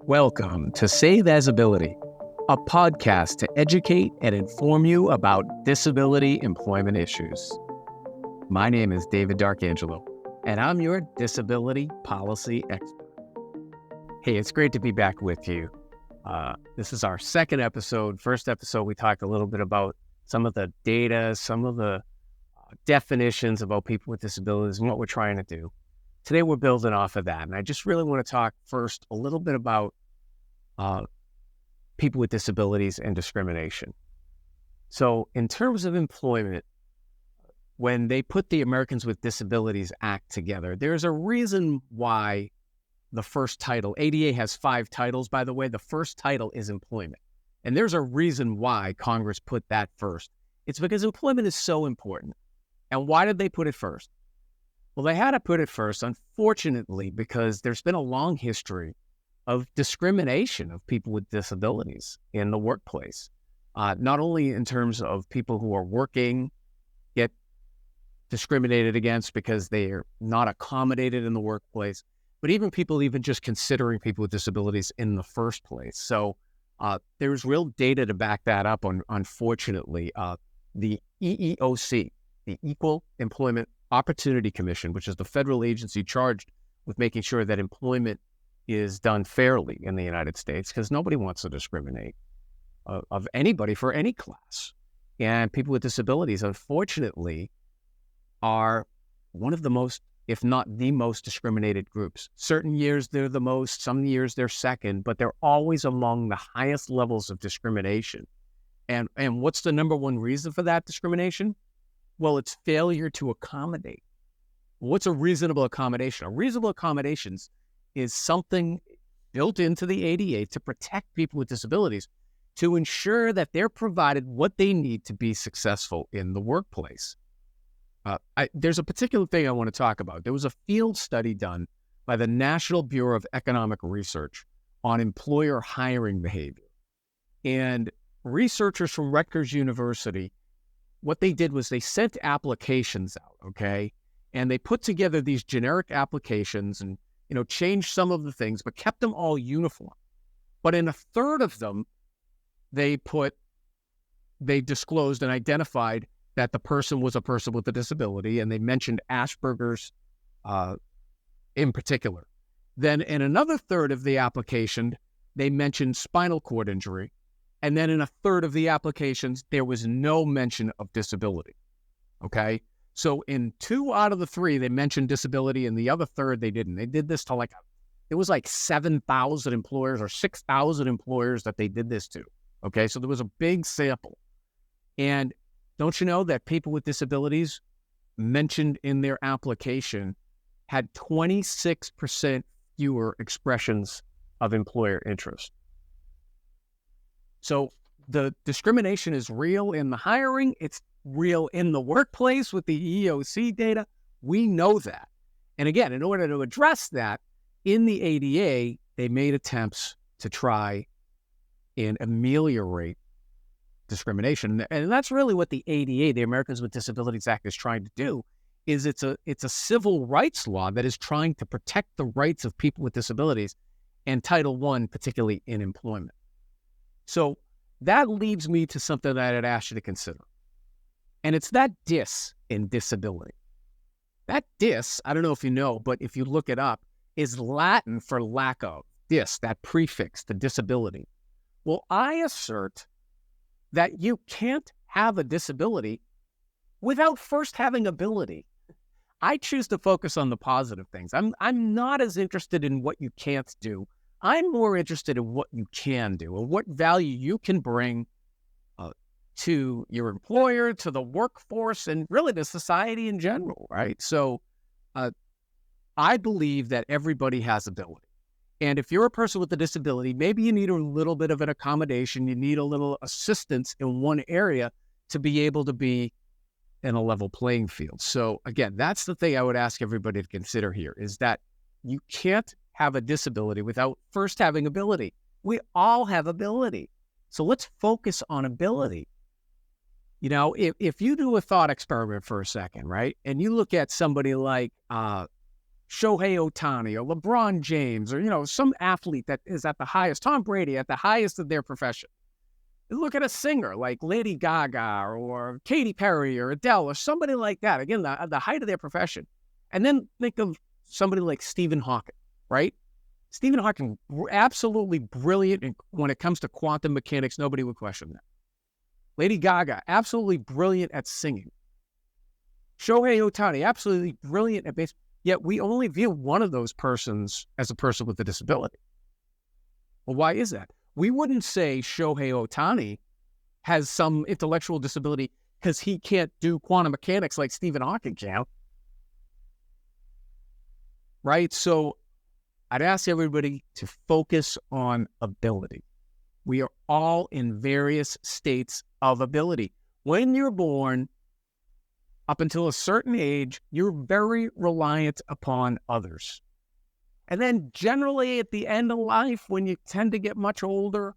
Welcome to Say There's Ability, a podcast to educate and inform you about disability employment issues. My name is David Darcangelo, and I'm your disability policy expert. Hey, it's great to be back with you. This is our second episode. First episode, we talked a little bit about some of the data, some of the definitions about people with disabilities and what we're trying to do. Today, we're building off of that, and I just really want to talk first a little bit about people with disabilities and discrimination. So in terms of employment, when they put the Americans with Disabilities Act together, there's a reason why the first title, ADA has 5 titles, by the way, the first title is employment. And there's a reason why Congress put that first. It's because employment is so important. And why did they put it first? Well, they had to put it first, unfortunately, because there's been a long history of discrimination of people with disabilities in the workplace, not only in terms of people who are working get discriminated against because they are not accommodated in the workplace, but even people even just considering people with disabilities in the first place. So there's real data to back that up. Unfortunately, the EEOC, the Equal Employment Opportunity Commission, which is the federal agency charged with making sure that employment is done fairly in the United States, because nobody wants to discriminate of anybody for any class. And people with disabilities, unfortunately, are one of the most, if not the most discriminated groups. Certain years they're the most, some years they're second, but they're always among the highest levels of discrimination. And what's the number one reason for that discrimination? Well, it's failure to accommodate. What's a reasonable accommodation? A reasonable accommodation is something built into the ADA to protect people with disabilities, to ensure that they're provided what they need to be successful in the workplace. There's a particular thing I want to talk about. There was a field study done by the National Bureau of Economic Research on employer hiring behavior. And researchers from Rutgers University, what they did was they sent applications out, okay? And they put together these generic applications and changed some of the things, but kept them all uniform. But in a third of them, they disclosed and identified that the person was a person with a disability, and they mentioned Asperger's in particular. Then in another third of the application, they mentioned spinal cord injury. And then in a third of the applications, there was no mention of disability, okay? So in 2 out of the 3, they mentioned disability, and the other third, they didn't. They did this to it was like 7,000 employers or 6,000 employers that they did this to, okay? So there was a big sample. And don't you know that people with disabilities mentioned in their application had 26% fewer expressions of employer interest? So the discrimination is real in the hiring. It's real in the workplace with the EEOC data. We know that. And again, in order to address that, in the ADA, they made attempts to try and ameliorate discrimination. And that's really what the ADA, the Americans with Disabilities Act, is trying to do. Is it's a civil rights law that is trying to protect the rights of people with disabilities, and Title I, particularly in employment. So that leads me to something that I'd ask you to consider. And it's that dis in disability. That dis, I don't know if you know, but if you look it up, is Latin for lack of. Dis, that prefix, the disability. Well, I assert that you can't have a disability without first having ability. I choose to focus on the positive things. I'm not as interested in what you can't do. I'm more interested in what you can do and what value you can bring to your employer, to the workforce, and really to society in general, right? So I believe that everybody has ability. And if you're a person with a disability, maybe you need a little bit of an accommodation, you need a little assistance in one area to be able to be in a level playing field. So again, that's the thing I would ask everybody to consider here, is that you can't have a disability without first having ability. We all have ability. So let's focus on ability. If you do a thought experiment for a second, right, and you look at somebody like Shohei Ohtani or LeBron James or, some athlete that is at the highest, Tom Brady at the highest of their profession. Look at a singer like Lady Gaga or Katy Perry or Adele or somebody like that. Again, the height of their profession. And then think of somebody like Stephen Hawking, right? Stephen Hawking, absolutely brilliant when it comes to quantum mechanics. Nobody would question that. Lady Gaga, absolutely brilliant at singing. Shohei Ohtani, absolutely brilliant at baseball. Yet we only view one of those persons as a person with a disability. Well, why is that? We wouldn't say Shohei Ohtani has some intellectual disability because he can't do quantum mechanics like Stephen Hawking can. Right? So I'd ask everybody to focus on ability. We are all in various states of ability. When you're born, up until a certain age, you're very reliant upon others. And then generally at the end of life, when you tend to get much older,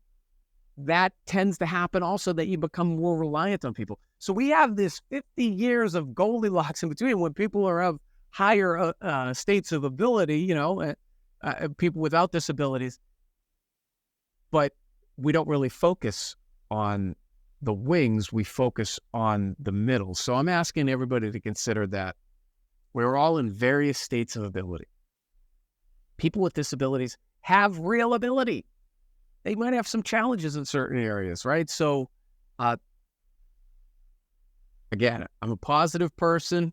that tends to happen also that you become more reliant on people. So we have this 50 years of Goldilocks in between when people are of higher states of ability, people without disabilities. But we don't really focus on the wings, we focus on the middle. So I'm asking everybody to consider that we're all in various states of ability. People with disabilities have real ability. They might have some challenges in certain areas, right? So, again, I'm a positive person,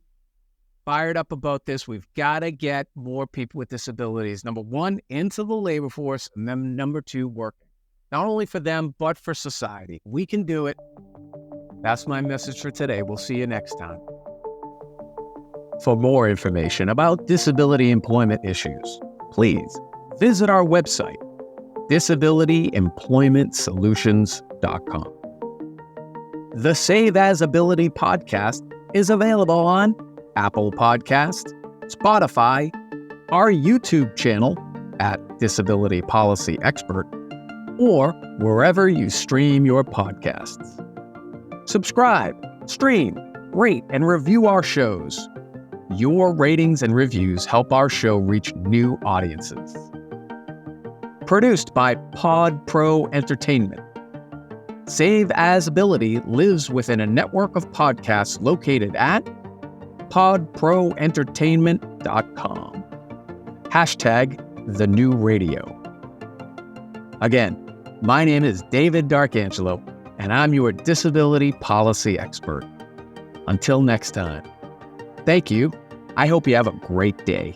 fired up about this. We've got to get more people with disabilities, number one, into the labor force, and then number two, working. Not only for them, but for society. We can do it. That's my message for today. We'll see you next time. For more information about disability employment issues, please visit our website, disabilityemploymentsolutions.com. The Save As Ability podcast is available on Apple Podcasts, Spotify, our YouTube channel at Disability Policy Expert, or wherever you stream your podcasts. Subscribe, stream, rate, and review our shows. Your ratings and reviews help our show reach new audiences. Produced by Pod Pro Entertainment. Save As Ability lives within a network of podcasts located at podproentertainment.com. #TheNewRadio. Again, my name is David Darcangelo, and I'm your disability policy expert. Until next time, thank you. I hope you have a great day.